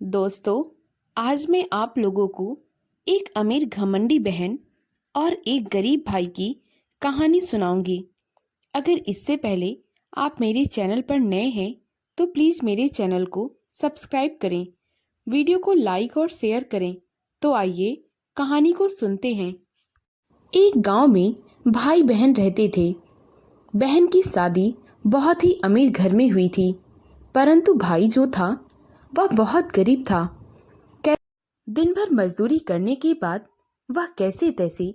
दोस्तों, आज मैं आप लोगों को एक अमीर घमंडी बहन और एक गरीब भाई की कहानी सुनाऊंगी। अगर इससे पहले आप मेरे चैनल पर नए हैं तो प्लीज़ मेरे चैनल को सब्सक्राइब करें, वीडियो को लाइक और शेयर करें। तो आइए कहानी को सुनते हैं। एक गांव में भाई बहन रहते थे। बहन की शादी बहुत ही अमीर घर में हुई थी, परंतु भाई जो था वह बहुत गरीब था। दिन भर मजदूरी करने के बाद वह कैसे तैसे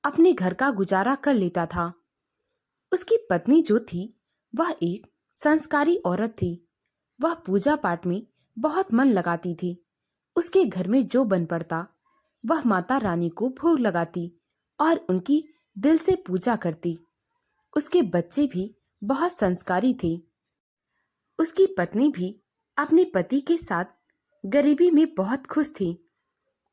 अपने घर का गुजारा कर लेता था। उसकी पत्नी जो थी वह एक संस्कारी औरत थी। वह पूजा पाठ में बहुत मन लगाती थी। उसके घर में जो बन पड़ता वह माता रानी को भोग लगाती और उनकी दिल से पूजा करती। उसके बच्चे भी बहुत संस्कारी थे। उसकी पत्नी भी अपने पति के साथ गरीबी में बहुत खुश थी,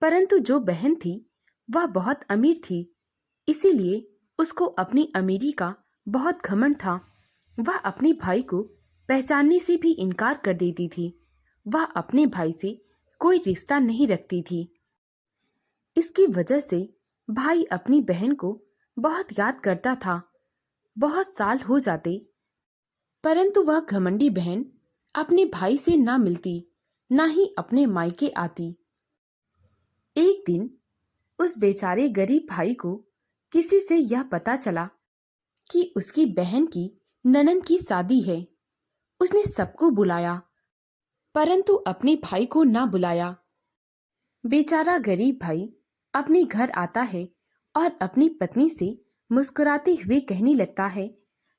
परंतु जो बहन थी वह बहुत अमीर थी, इसीलिए उसको अपनी अमीरी का बहुत घमंड था। वह अपने भाई को पहचानने से भी इनकार कर देती थी। वह अपने भाई से कोई रिश्ता नहीं रखती थी। इसकी वजह से भाई अपनी बहन को बहुत याद करता था। बहुत साल हो जाते, परंतु वह घमंडी बहन अपने भाई से ना मिलती, ना ही अपने मायके आती। एक दिन उस बेचारे गरीब भाई को किसी से यह पता चला कि उसकी बहन की ननद की शादी है। उसने सबको बुलाया, परंतु अपने भाई को ना बुलाया। बेचारा गरीब भाई अपने घर आता है और अपनी पत्नी से मुस्कुराते हुए कहने लगता है,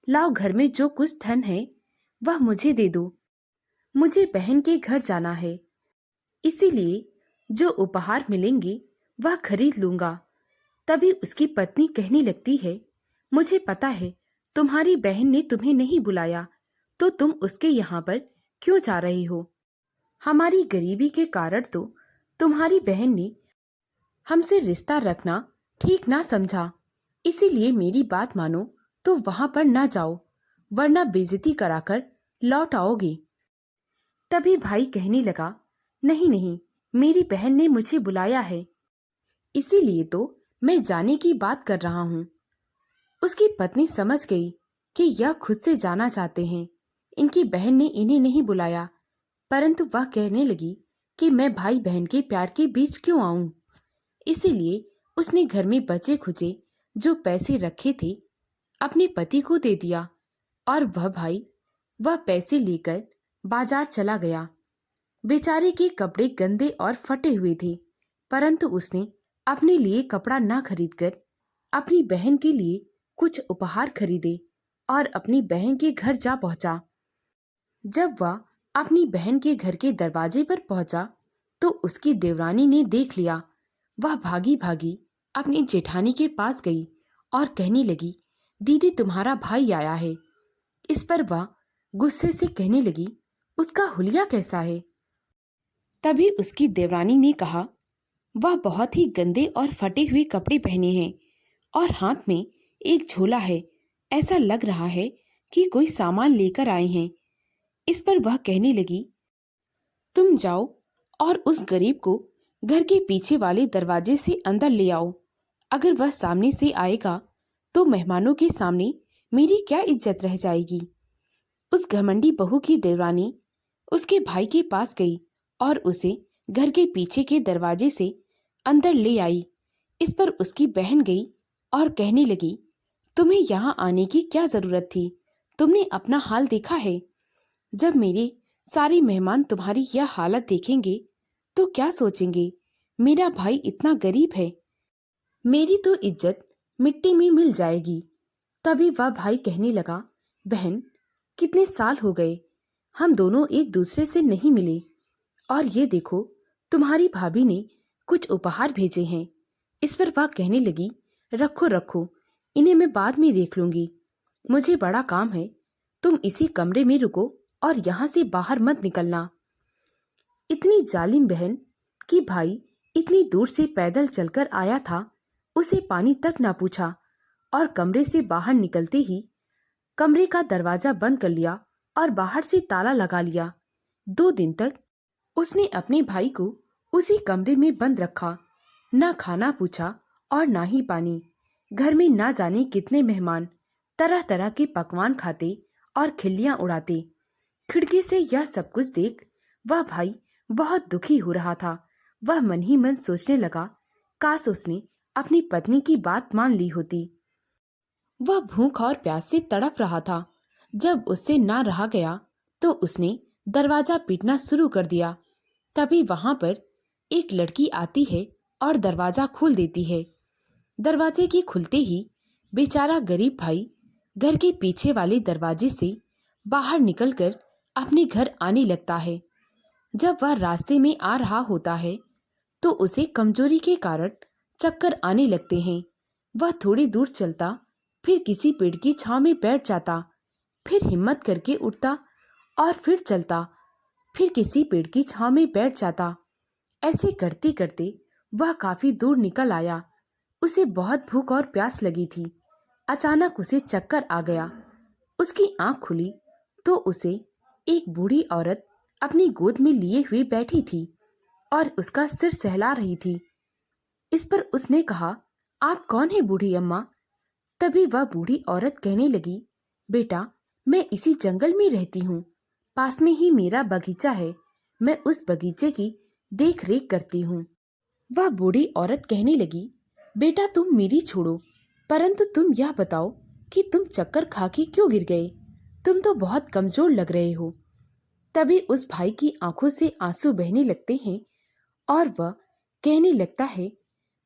लाओ घर में जो कुछ धन है वह मुझे दे दो। मुझे बहन के घर जाना है, इसीलिए जो उपहार मिलेंगे वह खरीद लूंगा। तभी उसकी पत्नी कहने लगती है, मुझे पता है तुम्हारी बहन ने तुम्हें नहीं बुलाया, तो तुम उसके यहाँ पर क्यों जा रही हो? हमारी गरीबी के कारण तो तुम्हारी बहन ने हमसे रिश्ता रखना ठीक ना समझा, इसीलिए मेरी बात मानो तो वहां पर ना जाओ, वरना बेइज्जती कराकर लौट आओगे। तभी भाई कहने लगा, नहीं नहीं, मेरी बहन ने मुझे बुलाया है, इसीलिए तो मैं जाने की बात कर रहा हूँ। उसकी पत्नी समझ गई कि यह खुद से जाना चाहते हैं, इनकी बहन ने इन्हें नहीं बुलाया, परंतु वह कहने लगी कि मैं भाई बहन के प्यार के बीच क्यों आऊं। इसीलिए उसने घर में बचे खुचे जो पैसे रखे थे अपने पति को दे दिया और वह पैसे लेकर बाजार चला गया। बेचारे के कपड़े गंदे और फटे हुए थे, परंतु उसने अपने लिए कपड़ा ना खरीदकर अपनी बहन के लिए कुछ उपहार खरीदे और अपनी बहन के घर जा पहुंचा। जब वह अपनी बहन के घर के दरवाजे पर पहुंचा तो उसकी देवरानी ने देख लिया। वह भागी भागी अपनी जेठानी के पास गई और कहने लगी, दीदी तुम्हारा भाई आया है। इस पर वह गुस्से से कहने लगी, उसका हुलिया कैसा है? तभी उसकी देवरानी ने कहा, वह बहुत ही गंदे और फटे हुए कपड़े पहने हैं और हाथ में एक झोला है। ऐसा लग रहा है कि कोई सामान लेकर आए हैं। इस पर वह कहने लगी, तुम जाओ और उस गरीब को घर के पीछे वाले दरवाजे से अंदर ले आओ। अगर वह सामने से आएगा तो मेहमानों के सामने मेरी क्या इज्जत रह जाएगी। उस घमंडी बहू की देवरानी उसके भाई के पास गई और उसे घर के पीछे के दरवाजे से अंदर ले आई। इस पर उसकी बहन गई और कहने लगी, तुम्हें यहाँ आने की क्या जरूरत थी? तुमने अपना हाल देखा है? जब मेरे सारे मेहमान तुम्हारी यह हालत देखेंगे तो क्या सोचेंगे? मेरा भाई इतना गरीब है, मेरी तो इज्जत मिट्टी में मिल जाएगी। तभी वह भाई कहने लगा, बहन कितने साल हो गए हम दोनों एक दूसरे से नहीं मिले, और ये देखो तुम्हारी भाभी ने कुछ उपहार भेजे हैं। इस पर वह कहने लगी, रखो रखो, इन्हें मैं बाद में देख लूंगी, मुझे बड़ा काम है। तुम इसी कमरे में रुको और यहाँ से बाहर मत निकलना। इतनी जालिम बहन कि भाई इतनी दूर से पैदल चलकर आया था, उसे पानी तक ना पूछा और कमरे से बाहर निकलते ही कमरे का दरवाजा बंद कर लिया और बाहर से ताला लगा लिया। 2 दिन तक उसने अपने भाई को उसी कमरे में बंद रखा, ना खाना पूछा और ना ही पानी। घर में ना जाने कितने मेहमान तरह तरह के पकवान खाते और खिल्लियां उड़ाते। खिड़की से यह सब कुछ देख वह भाई बहुत दुखी हो रहा था। वह मन ही मन सोचने लगा, काश उसने अपनी पत्नी की बात मान ली होती। वह भूख और प्यास से तड़प रहा था। जब उससे ना रहा गया तो उसने दरवाजा पीटना शुरू कर दिया। तभी वहां पर एक लड़की आती है और दरवाजा खोल देती है। दरवाजे के खुलते ही बेचारा गरीब भाई घर के पीछे वाले दरवाजे से बाहर निकलकर अपने घर आने लगता है। जब वह रास्ते में आ रहा होता है तो उसे कमजोरी के कारण चक्कर आने लगते हैं। वह थोड़ी दूर चलता, फिर किसी पेड़ की छांव में बैठ जाता, फिर हिम्मत करके उठता और फिर चलता, फिर किसी पेड़ की छांव में बैठ जाता। ऐसे करते करते वह काफी दूर निकल आया। उसे बहुत भूख और प्यास लगी थी। अचानक उसे चक्कर आ गया। उसकी आंख खुली तो उसे एक बूढ़ी औरत अपनी गोद में लिए हुए बैठी थी और उसका सिर सहला रही थी। इस पर उसने कहा, आप कौन है बूढ़ी अम्मा? तभी वह बूढ़ी औरत कहने लगी, बेटा, मैं इसी जंगल में रहती हूँ। पास में ही मेरा बगीचा है। मैं उस बगीचे की देख रेख करती हूँ। वह बूढ़ी औरत कहने लगी, बेटा, तुम मेरी छोड़ो, परंतु तुम यह बताओ कि तुम चक्कर खा के क्यों गिर गए? तुम तो बहुत कमजोर लग रहे हो। तभी उस भाई की आंखों से आंसू बहने लगते हैं और वह कहने लगता है,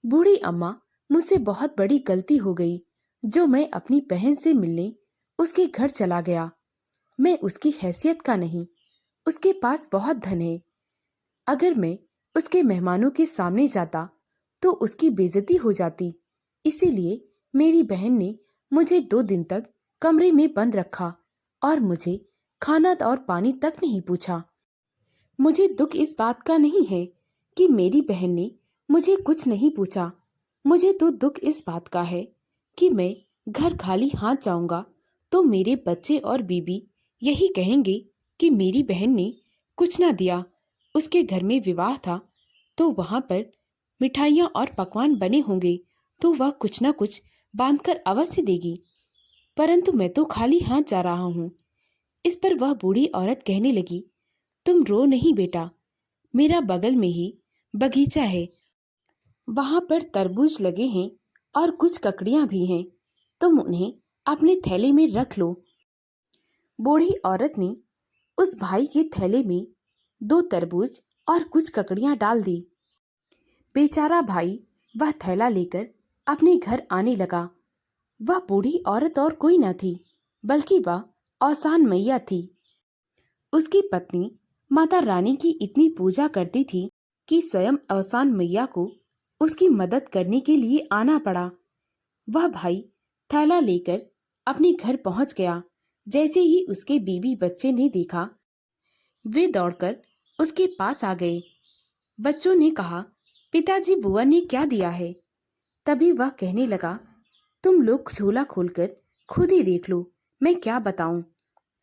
बूढ़ी अम्मा, मुझसे बहुत बड़ी गलती हो गई जो मैं अपनी बहन से मिलने उसके घर चला गया। मैं उसकी हैसियत का नहीं, उसके पास बहुत धन है। अगर मैं उसके मेहमानों के सामने जाता तो उसकी बेइज्जती हो जाती। इसीलिए मेरी बहन ने मुझे 2 दिन तक कमरे में बंद रखा और मुझे खाना और पानी तक नहीं पूछा। मुझे दुख इस बात का नहीं है कि मेरी बहन ने मुझे कुछ नहीं पूछा। मुझे तो दुख इस बात का है कि मैं घर खाली हाथ जाऊंगा तो मेरे बच्चे और बीबी यही कहेंगे कि मेरी बहन ने कुछ ना दिया। उसके घर में विवाह था तो वहां पर मिठाइयाँ और पकवान बने होंगे तो वह कुछ ना कुछ बांधकर अवश्य देगी, परंतु मैं तो खाली हाथ जा रहा हूँ। इस पर वह बूढ़ी औरत कहने लगी, तुम रो नहीं बेटा, मेरा बगल में ही बगीचा है, वहां पर तरबूज लगे हैं और कुछ ककड़ियां भी हैं। तुम उन्हें अपने थैले में रख लो। बूढ़ी औरत ने उस भाई के थैले में 2 तरबूज और कुछ ककड़ियां डाल दी। बेचारा भाई वह थैला लेकर अपने घर आने लगा। वह बूढ़ी औरत और कोई न थी, बल्कि वह औसान मैया थी। उसकी पत्नी माता रानी की इतनी पूजा करती थी कि स्वयं औसान मैया को उसकी मदद करने के लिए आना पड़ा। वह भाई थैला लेकर अपने घर पहुंच गया। जैसे ही उसके बीबी बच्चे ने देखा, वे दौड़कर उसके पास आ गए। बच्चों ने कहा, पिताजी, बुआ ने क्या दिया है? तभी वह कहने लगा, तुम लोग झोला खोलकर खुद ही देख लो, मैं क्या बताऊं।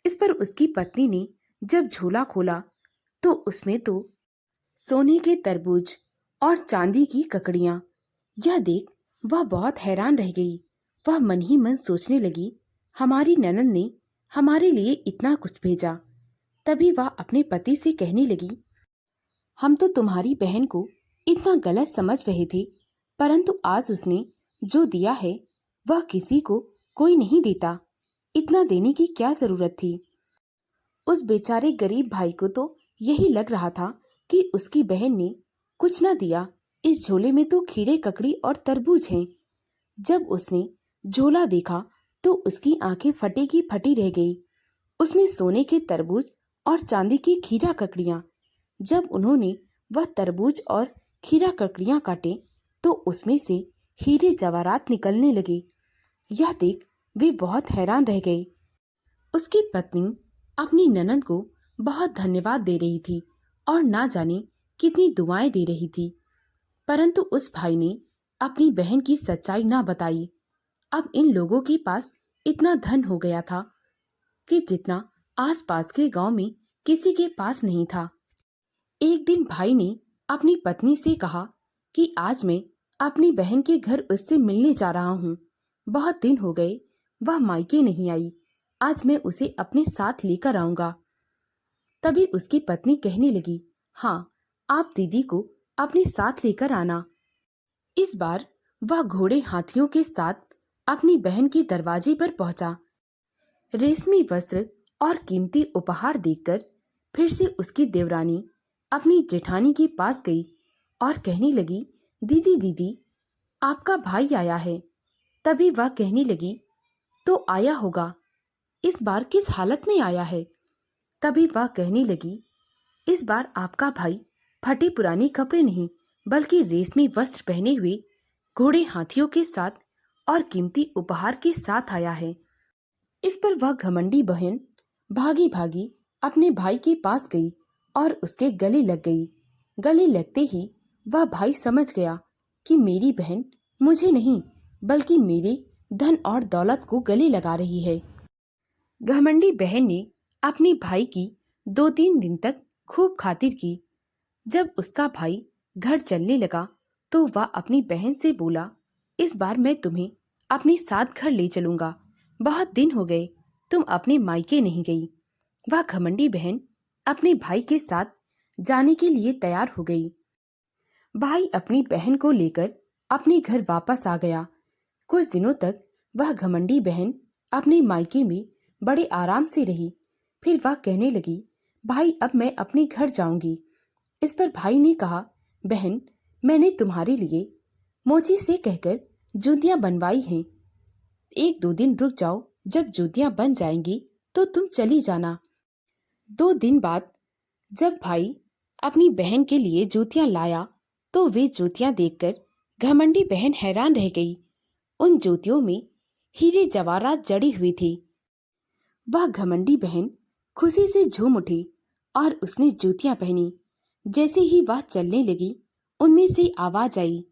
इस पर उसकी पत्नी ने जब झोला खोला तो उसमें तो सोने के तरबूज और चांदी की ककड़ियां। यह देख वह बहुत हैरान रह गई। वह मन ही मन सोचने लगी, हमारी ननद ने हमारे लिए इतना कुछ भेजा। तभी वह अपने पति से कहने लगी, हम तो तुम्हारी बहन को इतना गलत समझ रहे थे, परंतु आज उसने जो दिया है वह किसी को कोई नहीं देता। इतना देने की क्या जरूरत थी? उस बेचारे गरीब भाई को तो यही लग रहा था कि उसकी बहन ने कुछ ना दिया। इस झोले में तो खीरे, ककड़ी और तरबूज हैं। जब उसने झोला देखा तो उसकी आंखें फटी की फटी रह गई। उसमें सोने के तरबूज और चांदी की खीरा ककड़ियां। जब उन्होंने वह तरबूज और खीरा ककड़ियां काटे तो उसमें से हीरे जवाहरात निकलने लगे। यह देख वे बहुत हैरान रह गए। उसकी पत्नी अपनी ननद को बहुत धन्यवाद दे रही थी और ना जाने कितनी दुआएं दे रही थी, परंतु उस भाई ने अपनी बहन की सच्चाई ना बताई। अब इन लोगों के पास इतना धन हो गया था कि जितना आसपास के गांव में किसी के पास नहीं था। एक दिन भाई ने अपनी पत्नी से कहा कि आज मैं अपनी बहन के घर उससे मिलने जा रहा हूँ। बहुत दिन हो गए, वह मायके नहीं आई। आज मैं उसे अपने साथ लेकर आऊंगा। तभी उसकी पत्नी कहने लगी, हाँ, आप दीदी को अपने साथ लेकर आना। इस बार वह घोड़े हाथियों के साथ अपनी बहन के दरवाजे पर पहुंचा। रेशमी वस्त्र और कीमती उपहार देखकर फिर से उसकी देवरानी अपनी जेठानी के पास गई और कहने लगी, दीदी दीदी, आपका भाई आया है। तभी वह कहने लगी, तो आया होगा, इस बार किस हालत में आया है? तभी वह कहने लगी, इस बार आपका भाई फटे पुराने कपड़े नहीं बल्कि रेशमी वस्त्र पहने हुए घोड़े हाथियों के साथ और कीमती उपहार के साथ आया है। इस पर वह घमंडी बहन भागी भागी अपने भाई के पास गई और उसके गले लग गई। गले लगते ही वह भाई समझ गया कि मेरी बहन मुझे नहीं बल्कि मेरे धन और दौलत को गले लगा रही है। घमंडी बहन ने अपने भाई की 2-3 दिन तक खूब खातिर की। जब उसका भाई घर चलने लगा तो वह अपनी बहन से बोला, इस बार मैं तुम्हें अपने साथ घर ले चलूंगा। बहुत दिन हो गए, तुम अपने मायके नहीं गई। वह घमंडी बहन अपने भाई के साथ जाने के लिए तैयार हो गई। भाई अपनी बहन को लेकर अपने घर वापस आ गया। कुछ दिनों तक वह घमंडी बहन अपने मायके में बड़े आराम से रही। फिर वह कहने लगी, भाई अब मैं अपने घर जाऊंगी। इस पर भाई ने कहा, बहन, मैंने तुम्हारे लिए मोची से कहकर जूतियां बनवाई हैं। 1-2 दिन रुक जाओ, जब जूतियां बन जाएंगी तो तुम चली जाना। 2 दिन बाद जब भाई अपनी बहन के लिए जूतियां लाया तो वे जूतियां देखकर घमंडी बहन हैरान रह गई। उन जूतियों में हीरे जवाहरात जड़ी हुई थी। वह घमंडी बहन खुशी से झूम उठी और उसने जूतियां पहनी। जैसे ही वह चलने लगी, उनमें से आवाज आई।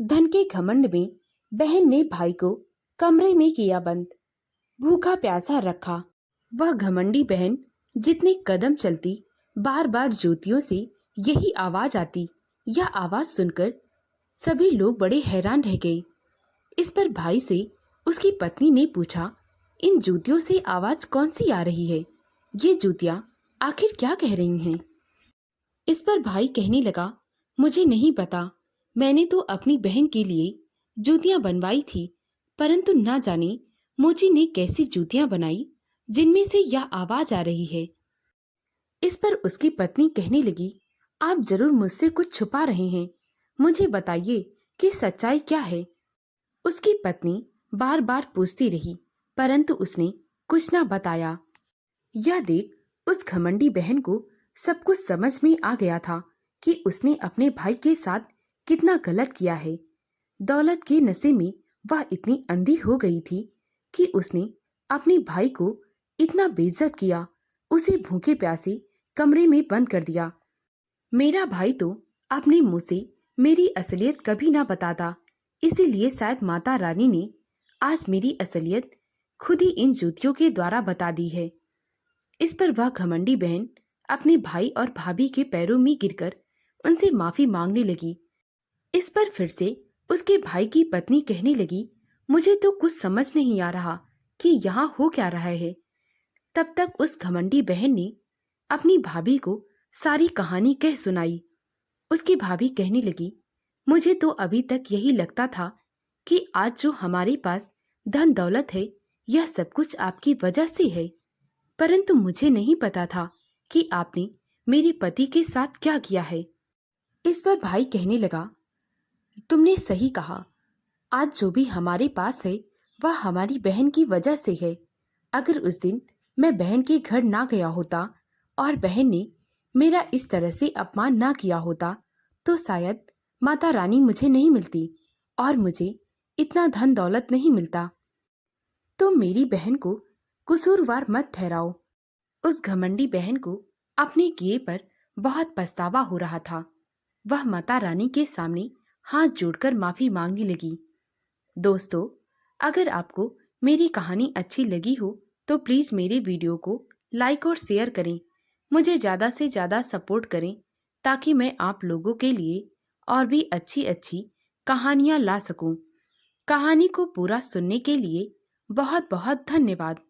धन के घमंड में बहन ने भाई को कमरे में किया बंद, भूखा प्यासा रखा। वह घमंडी बहन जितने कदम चलती, बार बार जूतियों से यही आवाज आती। यह आवाज सुनकर सभी लोग बड़े हैरान रह गए। इस पर भाई से उसकी पत्नी ने पूछा, इन जूतियों से आवाज कौन सी आ रही है? ये जूतियां आखिर क्या कह रही हैं? इस पर भाई कहने लगा, मुझे नहीं पता। मैंने तो अपनी बहन के लिए जूतियां बनवाई थी, परंतु ना जाने मोची ने कैसी जूतियां बनाई जिनमें से यह आवाज आ रही है। इस पर उसकी पत्नी कहने लगी, आप जरूर मुझसे कुछ छुपा रहे हैं। मुझे बताइए कि सच्चाई क्या है। उसकी पत्नी बार बार पूछती रही, परंतु उसने कुछ ना बताया। यह देख उस घमंडी बहन को सब कुछ समझ में आ गया था कि उसने अपने भाई के साथ कितना गलत किया है। दौलत के नशे में वह इतनी अंधी हो गई थी कि उसने अपने भाई को इतना बेइज्जत किया, उसे भूखे प्यासे कमरे में बंद कर दिया। मेरा भाई तो अपने मुंह से मेरी असलियत कभी ना बताता, इसीलिए शायद माता रानी ने आज मेरी असलियत खुद ही इन जूतियों के द्वारा बता दी है। इस पर वह घमंडी बहन अपने भाई और भाभी के पैरों में गिरकर उनसे माफी मांगने लगी। इस पर फिर से उसके भाई की पत्नी कहने लगी, मुझे तो कुछ समझ नहीं आ रहा कि यहाँ हो क्या रहा है। तब तक उस घमंडी बहन ने अपनी भाभी को सारी कहानी कह सुनाई। उसकी भाभी कहने लगी, मुझे तो अभी तक यही लगता था कि आज जो हमारे पास धन दौलत है, यह सब कुछ आपकी वजह से है, परंतु मुझे नहीं पता था कि आपने मेरे पति के साथ क्या किया है। इस पर भाई कहने लगा, तुमने सही कहा, आज जो भी हमारे पास है वह हमारी बहन की वजह से है। अगर उस दिन मैं बहन के घर ना गया होता और बहन ने मेरा इस तरह से अपमान ना किया होता तो शायद माता रानी मुझे नहीं मिलती और मुझे इतना धन दौलत नहीं मिलता। तो मेरी बहन को कसूरवार मत ठहराओ। उस घमंडी बहन को अपने किए पर बहुत पछतावा हो रहा था। वह माता रानी के सामने हाथ जोड़कर माफी मांगने लगी। दोस्तों, अगर आपको मेरी कहानी अच्छी लगी हो तो प्लीज़ मेरे वीडियो को लाइक और शेयर करें। मुझे ज़्यादा से ज़्यादा सपोर्ट करें ताकि मैं आप लोगों के लिए और भी अच्छी अच्छी कहानियाँ ला सकूं। कहानी को पूरा सुनने के लिए बहुत बहुत धन्यवाद।